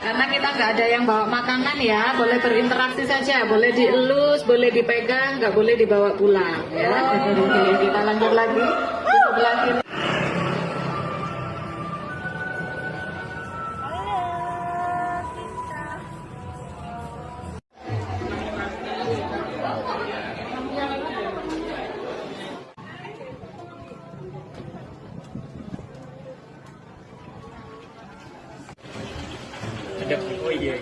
Karena kita nggak ada yang bawa makanan ya, boleh berinteraksi saja, boleh dielus, boleh dipegang, nggak boleh dibawa pulang. Ya. Kita lanjut lagi di sebelah kiri. Oh iya.